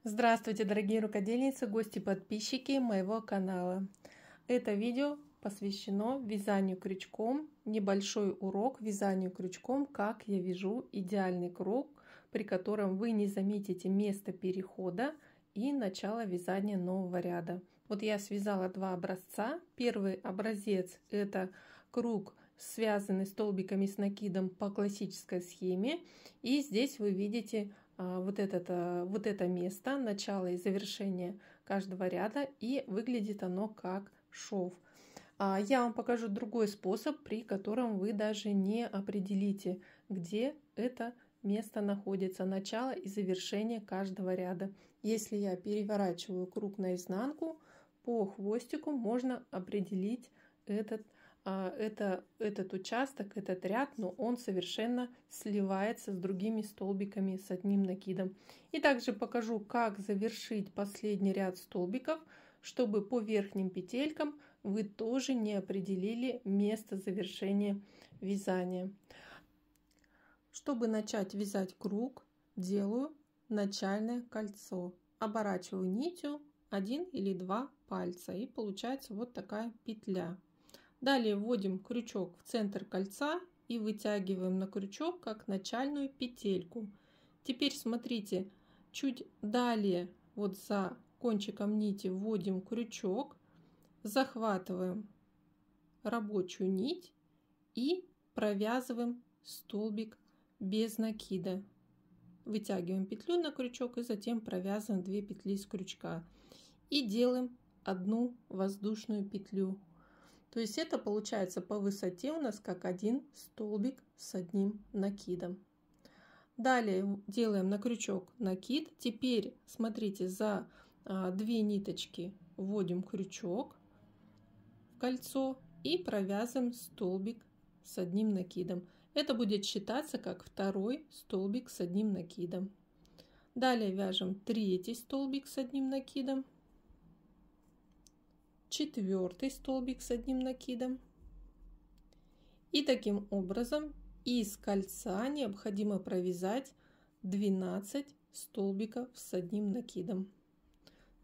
Здравствуйте, дорогие рукодельницы, гости, подписчики моего канала. Это видео посвящено вязанию крючком. Небольшой урок вязанию крючком, как я вяжу идеальный круг, при котором вы не заметите место перехода и начало вязания нового ряда. Вот я связала два образца. Первый образец — это круг, связанный столбиками с накидом по классической схеме. И здесь вы видите вот это место, начало и завершение каждого ряда, и выглядит оно как шов. Я вам покажу другой способ, при котором вы даже не определите, где это место находится, начало и завершение каждого ряда. Если я переворачиваю круг наизнанку, по хвостику можно определить этот участок, этот ряд, но он совершенно сливается с другими столбиками с одним накидом. И также покажу, как завершить последний ряд столбиков, чтобы по верхним петелькам вы тоже не определили место завершения вязания. Чтобы начать вязать круг, делаю начальное кольцо, оборачиваю нитью 1 или 2 пальца, и получается вот такая петля. Далее вводим крючок в центр кольца и вытягиваем на крючок как начальную петельку. Теперь смотрите, чуть далее, вот за кончиком нити, вводим крючок, захватываем рабочую нить и провязываем столбик без накида. Вытягиваем петлю на крючок и затем провязываем 2 петли с крючка и делаем одну воздушную петлю. То есть это получается по высоте у нас как один столбик с одним накидом. Далее делаем на крючок накид. Теперь смотрите, за 2 ниточки вводим крючок в кольцо и провязываем столбик с одним накидом. Это будет считаться как второй столбик с одним накидом. Далее вяжем третий столбик с одним накидом, четвертый столбик с одним накидом. И таким образом из кольца необходимо провязать 12 столбиков с одним накидом.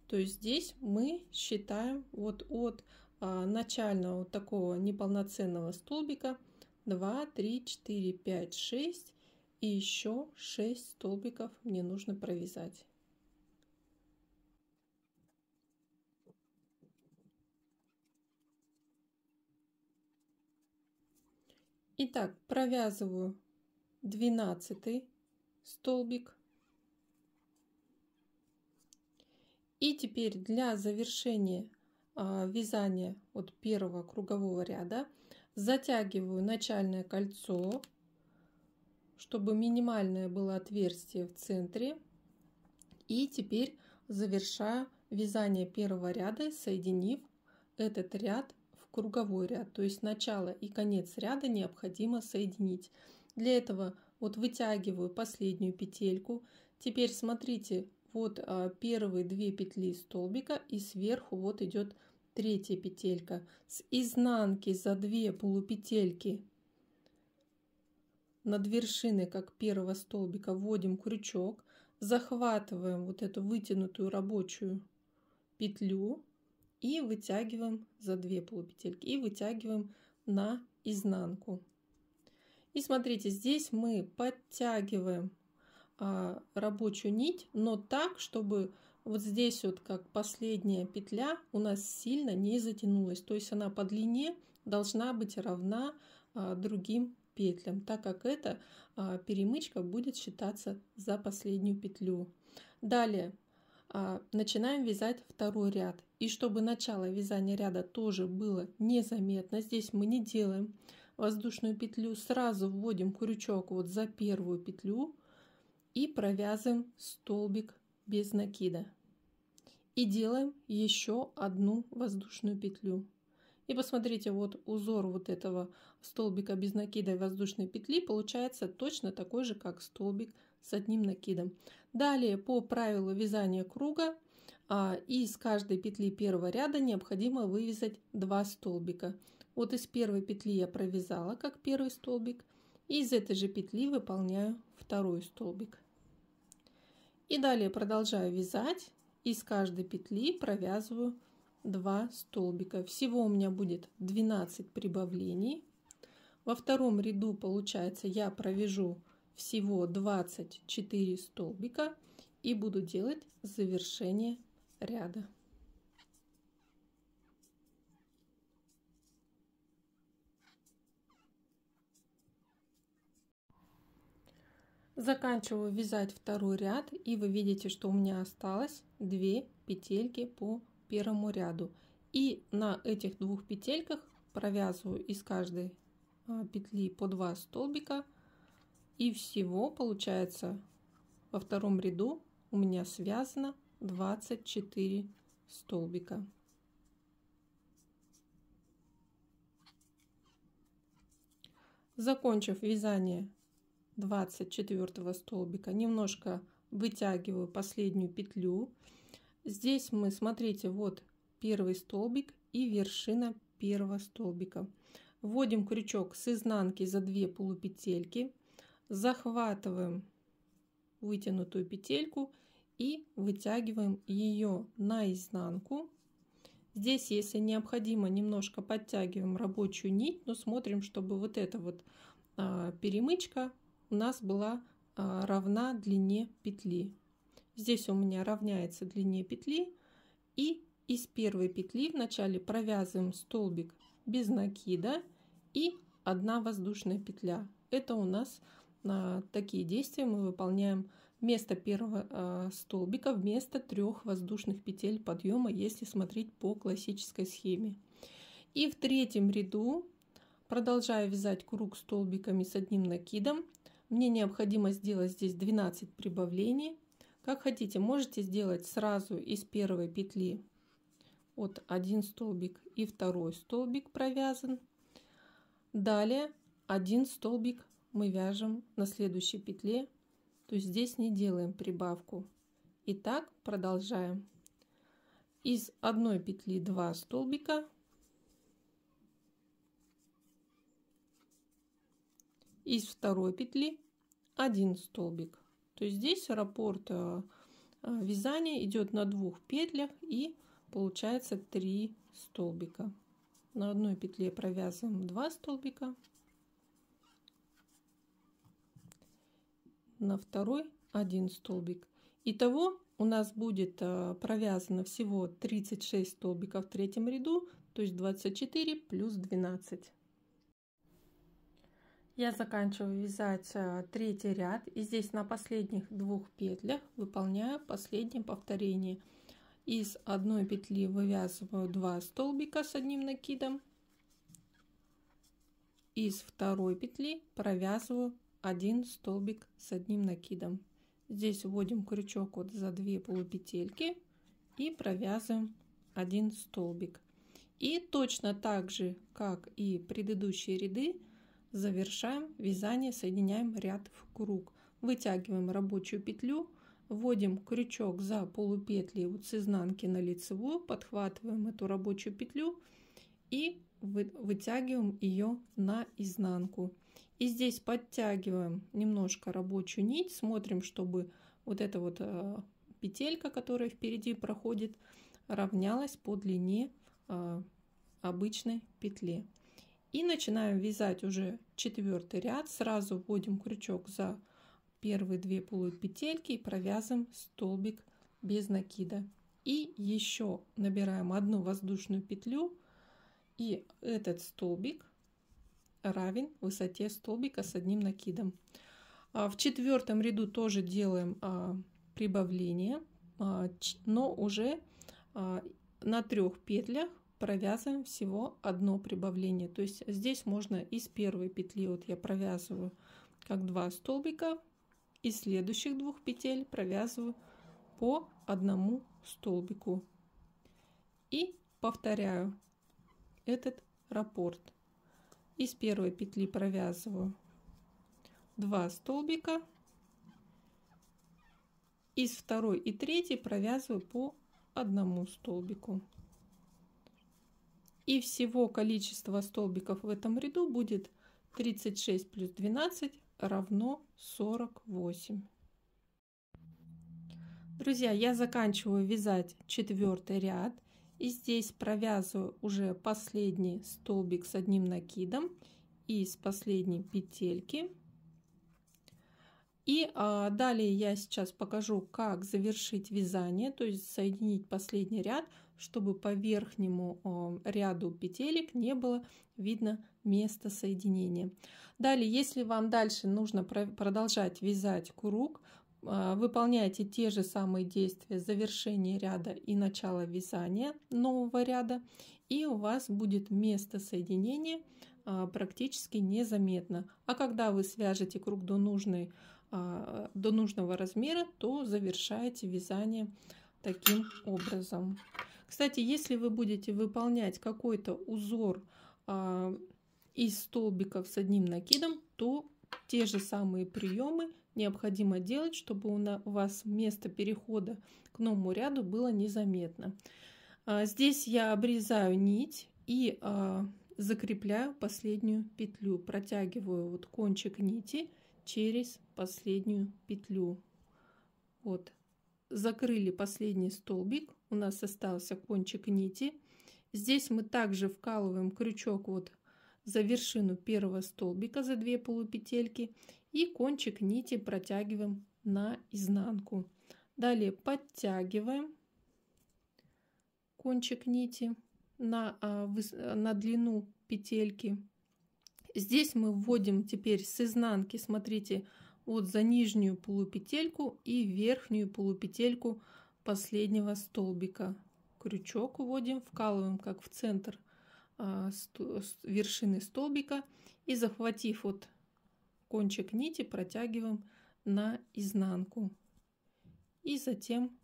То есть здесь мы считаем вот от начального вот такого неполноценного столбика 2, 3, 4, 5, 6 и еще 6 столбиков мне нужно провязать. Итак, провязываю 12 столбик. И теперь для завершения вязания от первого кругового ряда затягиваю начальное кольцо, чтобы минимальное было отверстие в центре. И теперь завершаю вязание первого ряда, соединив этот ряд в круговой ряд. То есть начало и конец ряда необходимо соединить. Для этого вот вытягиваю последнюю петельку. Теперь смотрите, вот первые 2 петли столбика, и сверху вот идет третья петелька. С изнанки за 2 полупетельки над вершиной как первого столбика вводим крючок, захватываем вот эту вытянутую рабочую петлю и вытягиваем за 2 полупетельки и вытягиваем на изнанку. И смотрите, здесь мы подтягиваем рабочую нить, но так, чтобы вот здесь вот как последняя петля у нас сильно не затянулась. То есть она по длине должна быть равна другим петлям, так как эта перемычка будет считаться за последнюю петлю. Далее начинаем вязать второй ряд. И чтобы начало вязания ряда тоже было незаметно, здесь мы не делаем воздушную петлю, сразу вводим крючок вот за первую петлю и провязываем столбик без накида. И делаем еще одну воздушную петлю. И посмотрите, вот узор вот этого столбика без накида и воздушной петли получается точно такой же, как столбик с одним накидом. Далее по правилу вязания круга из каждой петли первого ряда необходимо вывязать 2 столбика. Вот из первой петли я провязала как первый столбик, и из этой же петли выполняю второй столбик. И далее продолжаю вязать. Из каждой петли провязываю 2 столбика. Всего у меня будет 12 прибавлений. Во втором ряду, получается, я провяжу всего 24 столбика и буду делать завершение ряда. Заканчиваю вязать второй ряд, и вы видите, что у меня осталось 2 петельки по первому ряду. И на этих 2 петельках провязываю из каждой петли по 2 столбика. И всего получается во втором ряду у меня связано 24 столбика. Закончив вязание 24 столбика, немножко вытягиваю последнюю петлю. Здесь мы, смотрите, вот первый столбик и вершина первого столбика. Вводим крючок с изнанки за 2 полупетельки, захватываем вытянутую петельку и вытягиваем ее наизнанку. Здесь, если необходимо, немножко подтягиваем рабочую нить, но смотрим, чтобы вот эта вот перемычка у нас была равна длине петли. Здесь у меня равняется длине петли, и из первой петли вначале провязываем столбик без накида и 1 воздушная петля. Это у нас такие действия мы выполняем вместо первого столбика, вместо 3 воздушных петель подъема, если смотреть по классической схеме. И в третьем ряду продолжаю вязать круг столбиками с 1 накидом. Мне необходимо сделать здесь 12 прибавлений. Как хотите, можете сделать сразу из первой петли вот 1 столбик и 2 столбик провязан. Далее 1 столбик мы вяжем на следующей петле, то есть здесь не делаем прибавку. И так продолжаем. Из одной петли 2 столбика, из второй петли 1 столбик. То есть здесь раппорт вязания идет на 2 петлях, и получается 3 столбика. На одной петле провязываем 2 столбика, на второй 1 столбик. Итого у нас будет провязано всего 36 столбиков в третьем ряду, то есть 24 плюс 12. Я заканчиваю вязать третий ряд, и здесь на последних 2 петлях выполняю последнее повторение. Из одной петли вывязываю 2 столбика с 1 накидом, из второй петли провязываю 1 столбик с 1 накидом. Здесь вводим крючок вот за 2 полупетельки и провязываем 1 столбик. И точно так же, как и предыдущие ряды, завершаем вязание, соединяем ряд в круг. Вытягиваем рабочую петлю, вводим крючок за полупетли вот с изнанки на лицевую, подхватываем эту рабочую петлю и вытягиваем ее на изнанку. И здесь подтягиваем немножко рабочую нить, смотрим, чтобы вот эта вот петелька, которая впереди проходит, равнялась по длине обычной петли. И начинаем вязать уже 4-й ряд. Сразу вводим крючок за первые 2 полупетельки и провязываем столбик без накида. И еще набираем 1 воздушную петлю, и этот столбик равен высоте столбика с 1 накидом. В 4-м ряду тоже делаем прибавление, но уже на 3 петлях провязываем всего 1 прибавление. То есть здесь можно из первой петли, вот я провязываю как 2 столбика, из следующих 2 петель провязываю по 1 столбику и повторяю этот раппорт. Из первой петли провязываю 2 столбика, из второй и третьей провязываю по 1 столбику. И всего количество столбиков в этом ряду будет 36 плюс 12 равно 48. Друзья, я заканчиваю вязать 4-й ряд. И здесь провязываю уже последний столбик с одним накидом и с последней петельки. И далее я сейчас покажу, как завершить вязание, то есть соединить последний ряд, чтобы по верхнему ряду петелек не было видно места соединения. Далее, если вам дальше нужно продолжать вязать круг, выполняйте те же самые действия завершения ряда и начала вязания нового ряда, и у вас будет место соединения практически незаметно. А когда вы свяжете круг до нужного размера, то завершаете вязание таким образом. Кстати, если вы будете выполнять какой-то узор из столбиков с одним накидом, то те же самые приемы необходимо делать, чтобы у вас место перехода к новому ряду было незаметно. Здесь я обрезаю нить и закрепляю последнюю петлю, протягиваю вот кончик нити через последнюю петлю. Вот, закрыли последний столбик, у нас остался кончик нити. Здесь мы также вкалываем крючок вот за вершину первого столбика, за 2 полупетельки, и кончик нити протягиваем на изнанку. Далее подтягиваем кончик нити на длину петельки. Здесь мы вводим теперь с изнанки, смотрите, вот за нижнюю полупетельку и верхнюю полупетельку последнего столбика. Крючок вводим, вкалываем как в центр вершины столбика и, захватив вот кончик нити, протягиваем на изнанку. И затем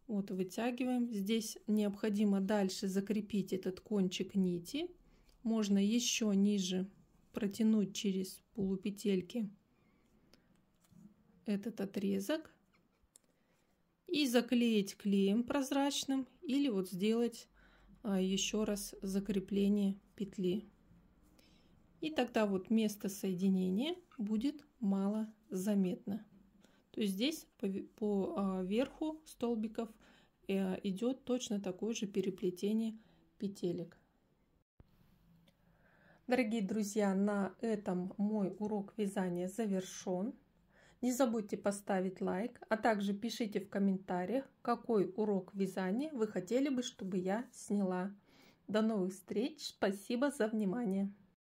вот вытягиваем. Здесь необходимо дальше закрепить этот кончик нити. Можно еще ниже протянуть через полупетельки этот отрезок и заклеить клеем прозрачным или вот сделать еще раз закрепление петли. И тогда вот место соединения будет мало заметно. То есть здесь по верху столбиков идет точно такое же переплетение петелек. Дорогие друзья, на этом мой урок вязания завершен. Не забудьте поставить лайк, а также пишите в комментариях, какой урок вязания вы хотели бы, чтобы я сняла. До новых встреч! Спасибо за внимание!